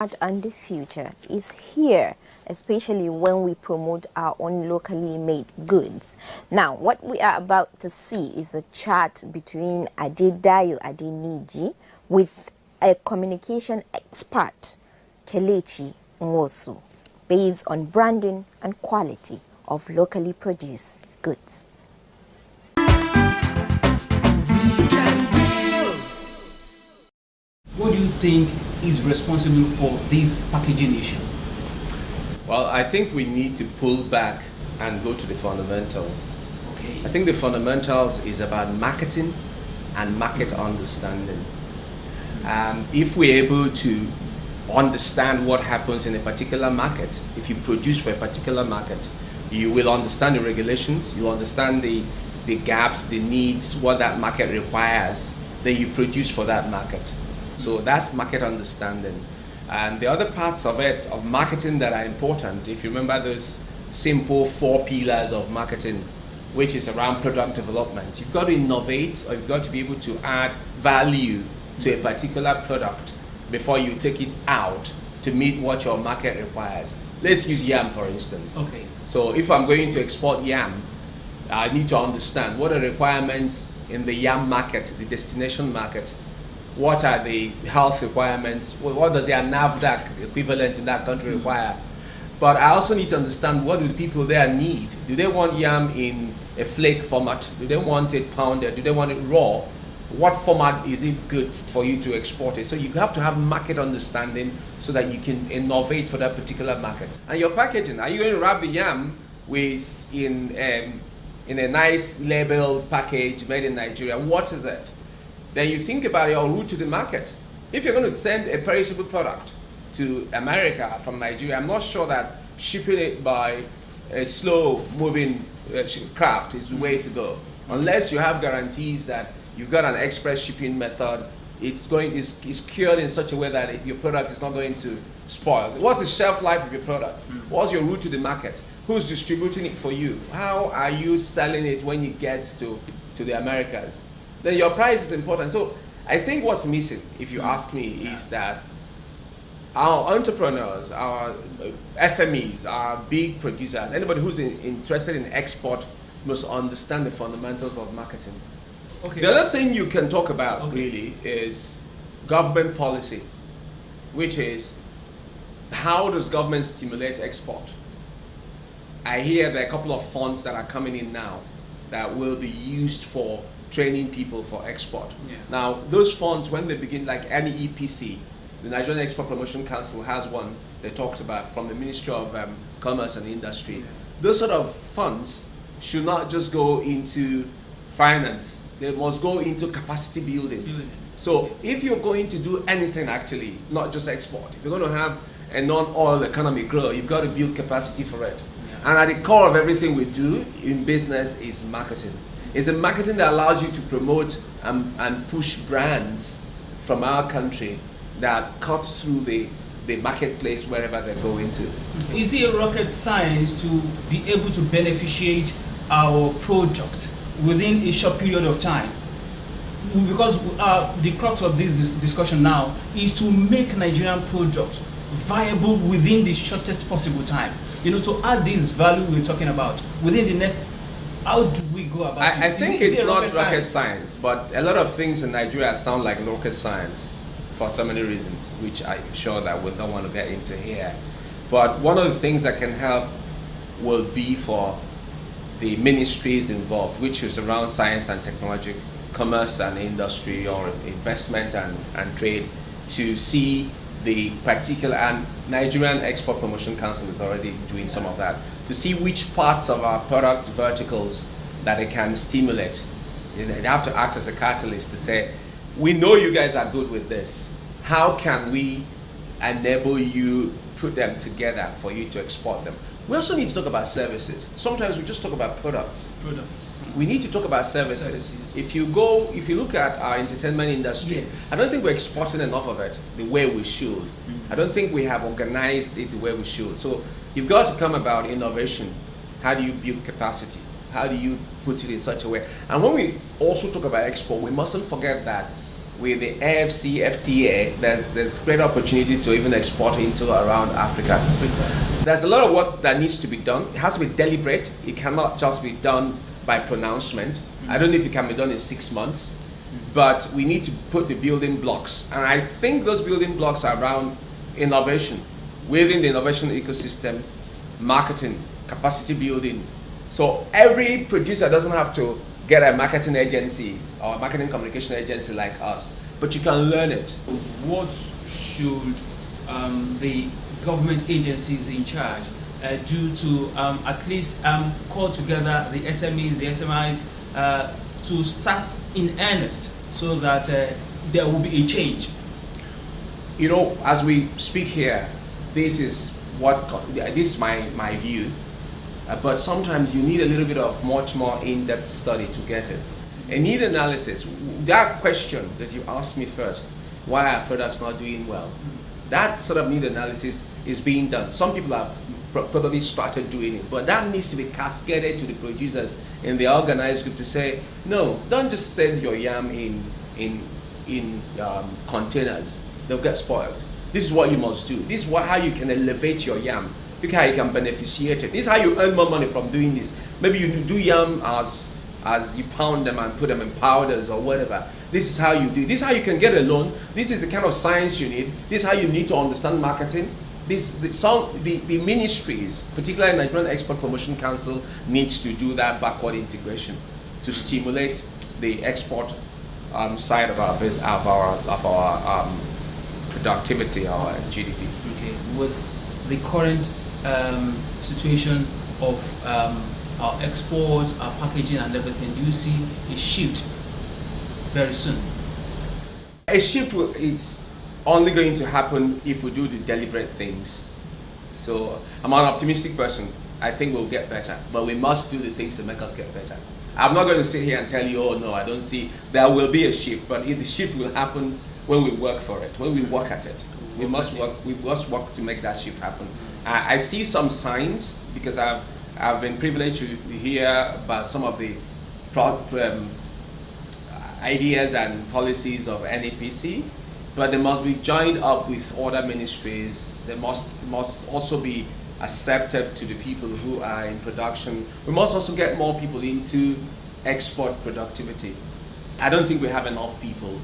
And the future is here, especially when we promote our own locally made goods. Now, what we are about to see is a chat between Adedayo Adeniji with a communication expert, Kelechi Nwosu, based on branding and quality of locally produced goods. What do you think is responsible for this packaging issue? Well, I think we need to pull back and go to the fundamentals. Okay. I think the fundamentals is about marketing and market understanding. If we're able to understand what happens in a particular market, if you produce for a particular market, you will understand the regulations, you understand the gaps, the needs, what that market requires, then you produce for that market. So that's market understanding. And the other parts of it, of marketing that are important, if you remember those simple 4 pillars of marketing, which is around product development. You've got to innovate, or you've got to be able to add value to a particular product before you take it out to meet what your market requires. Let's use yam, for instance. Okay. So if I'm going to export yam, I need to understand what are the requirements in the yam market, the destination market. What are the health requirements? What does their NAFDAC equivalent in that country require? But I also need to understand, what do the people there need? Do they want yam in a flake format? Do they want it pounded? Do they want it raw? What format is it good for you to export it? So you have to have market understanding so that you can innovate for that particular market. And your packaging, are you going to wrap the yam in a nice labeled package made in Nigeria? What is it? Then you think about your route to the market. If you're going to send a perishable product to America from Nigeria, I'm not sure that shipping it by a slow moving craft is the way to go. Unless you have guarantees that you've got an express shipping method, it's cured in such a way that your product is not going to spoil. What's the shelf life of your product? What's your route to the market? Who's distributing it for you? How are you selling it when it gets to the Americas? Then your price is important. So I think what's missing, if you ask me, is that our entrepreneurs, our SMEs, our big producers, anybody who's interested in export must understand the fundamentals of marketing. Okay. The other thing you can talk about really is government policy, which is, how does government stimulate export? I hear there are a couple of funds that are coming in now that will be used for training people for export. Yeah. Now, those funds, when they begin, like any EPC, the Nigerian Export Promotion Council has one they talked about from the Ministry of Commerce and Industry. Yeah. Those sort of funds should not just go into finance, they must go into capacity building. So if you're going to do anything, actually, not just export, if you're going to have a non-oil economy grow, you've got to build capacity for it. Yeah. And at the core of everything we do in business is marketing. It's a marketing that allows you to promote and push brands from our country that cuts through the marketplace wherever they go into. Is it rocket science to be able to beneficiate our product within a short period of time? Because the crux of this discussion now is to make Nigerian products viable within the shortest possible time. You know, to add this value we're talking about within the next. How do we go about it? I think it's not rocket science, but a lot of things in Nigeria sound like rocket science for so many reasons, which I'm sure that we don't want to get into here. But one of the things that can help will be for the ministries involved, which is around science and technology, commerce and industry, or investment and trade, to see the particular, and Nigerian Export Promotion Council is already doing some of that, to see which parts of our product verticals that it can stimulate. They have to act as a catalyst to say, we know you guys are good with this. How can we enable you, put them together for you to export them? We also need to talk about services. Sometimes we just talk about products. We need to talk about services. If you look at our entertainment industry, yes, I don't think we're exporting enough of it the way we should. I don't think we have organized it the way we should. So you've got to come about innovation. How do you build capacity? How do you put it in such a way? And when we also talk about export, we mustn't forget that with the AFC FTA, there's great opportunity to even export into around Africa. There's a lot of work that needs to be done. It has to be deliberate. It cannot just be done by pronouncement. I don't know if it can be done in 6 months, but we need to put the building blocks. And I think those building blocks are around innovation, within the innovation ecosystem, marketing, capacity building. So every producer doesn't have to get a marketing agency or a marketing communication agency like us, but you can learn it. What should the government agencies in charge do to at least call together the SMEs, the SMIs to start in earnest so that there will be a change? You know, as we speak here, this is my view. But sometimes you need a little bit of much more in-depth study to get it. A need analysis, that question that you asked me first, why are products not doing well? That sort of need analysis is being done. Some people have probably started doing it, but that needs to be cascaded to the producers in the organized group to say, no, don't just send your yam in containers. They'll get spoiled. This is what you must do. This is how you can elevate your yam. Look how you can beneficiate it. This is how you earn more money from doing this. Maybe you do yam as you pound them and put them in powders or whatever. This is how you do. This is how you can get a loan. This is the kind of science you need. This is how you need to understand marketing. The ministries, particularly Nigerian Export Promotion Council, needs to do that backward integration to stimulate the export side of our productivity, our GDP. Okay, with the current situation of our exports, our packaging and everything, do you see a shift very soon? A shift is only going to happen if we do the deliberate things. So I'm an optimistic person. I think we'll get better, but we must do the things to make us get better. I'm not going to sit here and tell you, oh no, I don't see. There will be a shift, but the shift will happen when we work for it, when we work at it. We must work to make that shift happen. I see some signs because I've been privileged to hear about some of the ideas and policies of NAPC, but they must be joined up with other ministries. They must also be accepted to the people who are in production. We must also get more people into export productivity. I don't think we have enough people.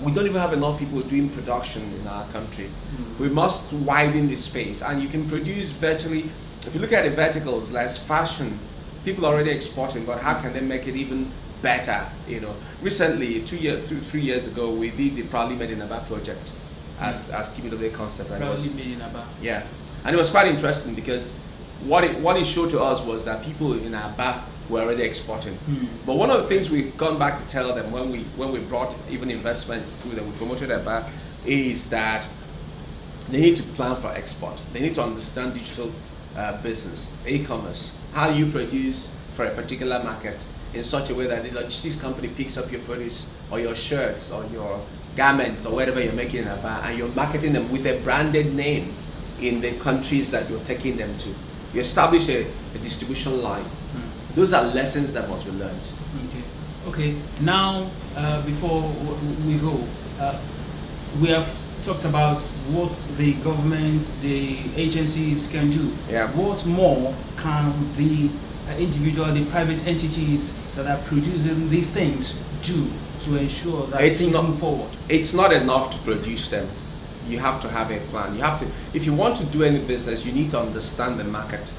We don't even have enough people doing production in our country. We must widen the space, and you can produce virtually, if you look at the verticals, like fashion, people are already exporting, but how can they make it even better? You know, recently, 3 years ago, we did the Proudly Made in Aba project as TBWA concept. Proudly Made in Aba. Yeah, and it was quite interesting because what it showed to us was that people in Aba were already exporting. But one of the things we've gone back to tell them when we brought even investments through them, we promoted Aba, is that they need to plan for export. They need to understand digital business, e-commerce. How you produce for a particular market in such a way that the logistics company picks up your produce or your shirts or your garments or whatever you're making in Aba, and you're marketing them with a branded name in the countries that you're taking them to. You establish a distribution line. Those are lessons that must be learned. Okay. Now, before we go, we have talked about what the government, the agencies can do. Yeah. What more can the individual, the private entities that are producing these things do to ensure that things move forward? It's not enough to produce them. You have to have a plan. You have to, if you want to do any business, you need to understand the market,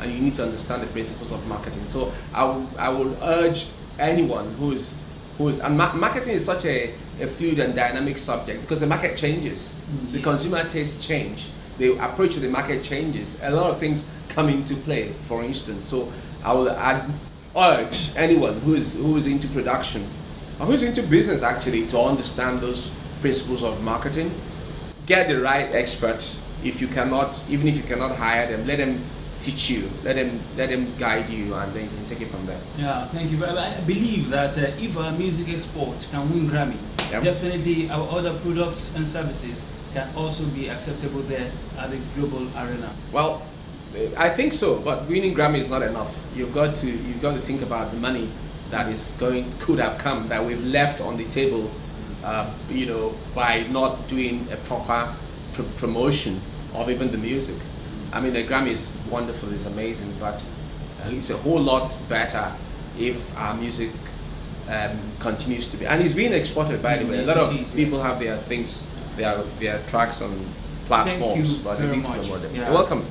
and you need to understand the principles of marketing. So I would urge anyone who's and marketing is such a fluid and dynamic subject because the market changes. Yes. The consumer tastes change. The approach to the market changes. A lot of things come into play, for instance. So I'd urge anyone who is into production or who's into business actually to understand those principles of marketing. Get the right experts. If you cannot, even if you cannot hire them, let them teach you, let them guide you, and then you can take it from there. Yeah, thank you. I believe that if our music export can win Grammy, Yep. definitely our other products and services can also be acceptable there at the global arena. Well, I think so, but winning Grammy is not enough. You've got to think about the money that could have come, that we've left on the table you know, by not doing a proper promotion of even the music. I mean, the Grammy is wonderful, it's amazing, but it's a whole lot better if our music continues to be, and it's being exported, by the way. A lot of people have their things, their tracks on platforms, but they need to promote them. Yeah. Welcome.